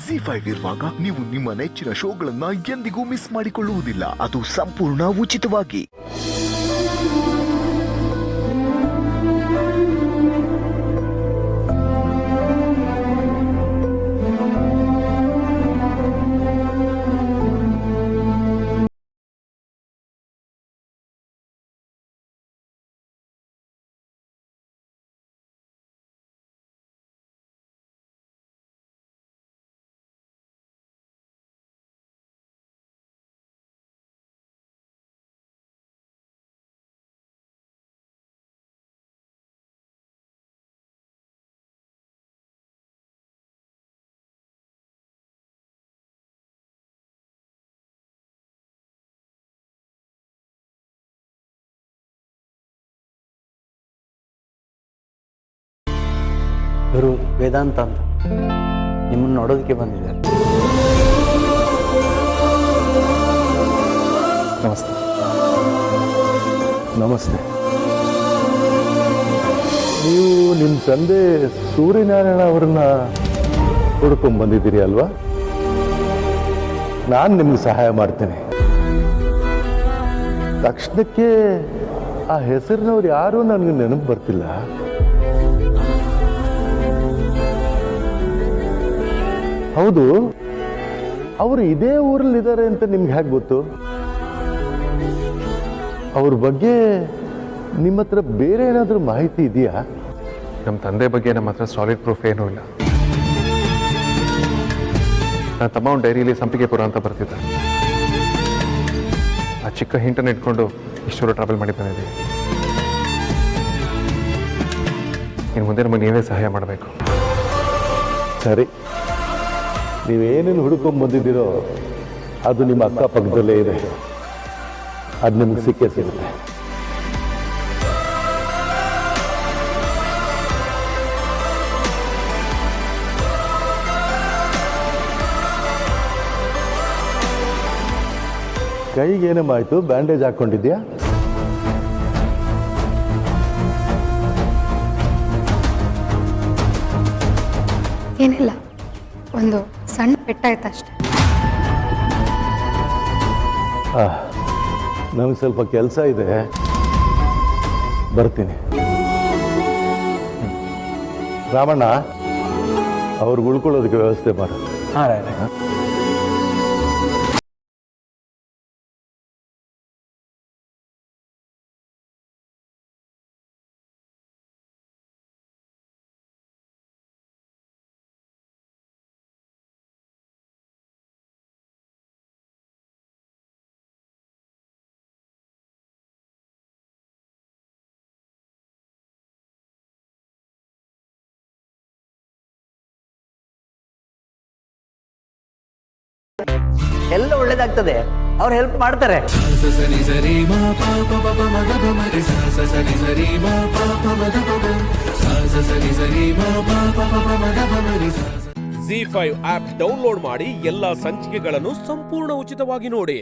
ZEE5 ಇರುವಾಗ ನೀವು ನಿಮ್ಮ ನೆಚ್ಚಿನ ಶೋಗಳನ್ನ ಎಂದಿಗೂ ಮಿಸ್ ಮಾಡಿಕೊಳ್ಳುವುದಿಲ್ಲ. ಅದು ಸಂಪೂರ್ಣ ಉಚಿತವಾಗಿ. ಇವರು ವೇದಾಂತ ಅಂತ ನಿಮ್ಮನ್ನು ನೋಡೋದಕ್ಕೆ ಬಂದಿದ್ದಾರೆ. ನಮಸ್ತೆ. ನಮಸ್ತೆ. ನೀವು ನಿಮ್ಮ ತಂದೆ ಸೂರ್ಯನಾರಾಯಣ ಅವರನ್ನ ಹುಡ್ಕೊಂಡು ಬಂದಿದ್ದೀರಿ ಅಲ್ವಾ? ನಾನು ನಿಮ್ಗೆ ಸಹಾಯ ಮಾಡ್ತೇನೆ. ತಕ್ಷಣಕ್ಕೆ ಆ ಹೆಸರಿನವ್ರು ಯಾರೂ ನನಗೆ ನೆನಪು ಬರ್ತಿಲ್ಲ. ಹೌದು, ಅವರು ಇದೇ ಊರಲ್ಲಿದ್ದಾರೆ ಅಂತ ನಿಮ್ಗೆ ಹೇಗೆ ಗೊತ್ತು? ಅವ್ರ ಬಗ್ಗೆ ನಿಮ್ಮ ಹತ್ರ ಬೇರೆ ಏನಾದರೂ ಮಾಹಿತಿ ಇದೆಯಾ? ನಮ್ಮ ತಂದೆ ಬಗ್ಗೆ ನಮ್ಮ ಹತ್ರ ಸಾಲಿಡ್ ಪ್ರೂಫ್ ಏನೂ ಇಲ್ಲ. ನನ್ನ ತಮ್ಮ ಒಂದು ಡೈರಿಯಲ್ಲಿ ಸಂಪಿಗೆಪುರ ಅಂತ ಬರ್ತಿದ್ದ. ಆ ಚಿಕ್ಕ ಹಿಂಟನ್ನು ಇಟ್ಕೊಂಡು ಇಷ್ಟೊಂದು ಟ್ರಾವೆಲ್ ಮಾಡಿ ಬಂದಿದ್ದೀವಿ. ಇನ್ನು ಮುಂದೆ ನಮಗೆ ನೀವೇ ಸಹಾಯ ಮಾಡಬೇಕು. ಸರಿ, ನೀವೇನೇನು ಹುಡ್ಕೊಂಡು ಬಂದಿದ್ದೀರೋ ಅದು ನಿಮ್ಮ ಅಕ್ಕಪಕ್ಕದಲ್ಲೇ ಇದೆ. ಅದು ನಿಮ್ಗೆ ಸಿಕ್ಕೇ ಸಿಗುತ್ತೆ. ಕೈಗೇನಮ್ಮಾಯ್ತು? ಬ್ಯಾಂಡೇಜ್ ಹಾಕ್ಕೊಂಡಿದ್ಯಾ? ಏನಿಲ್ಲ, ಒಂದು ಸಣ್ಣ ಪೆಟ್ಟಾಯ್ತು ಅಷ್ಟೆ. ನನಗೆ ಸ್ವಲ್ಪ ಕೆಲಸ ಇದೆ, ಬರ್ತೀನಿ. ರಾಮಣ್ಣ, ಅವ್ರಿಗೆ ಉಳ್ಕೊಳ್ಳೋದಕ್ಕೆ ವ್ಯವಸ್ಥೆ ಮಾಡು. ಹಾಂ ರಾಯ್. ಎಲ್ಲ ಒಳ್ಳೇದಾಗ್ತದೆ, ಅವ್ರು ಹೆಲ್ಪ್ ಮಾಡ್ತಾರೆ. ZEE5 ಆಪ್ ಡೌನ್ಲೋಡ್ ಮಾಡಿ ಎಲ್ಲಾ ಸಂಚಿಕೆಗಳನ್ನು ಸಂಪೂರ್ಣ ಉಚಿತವಾಗಿ ನೋಡಿ.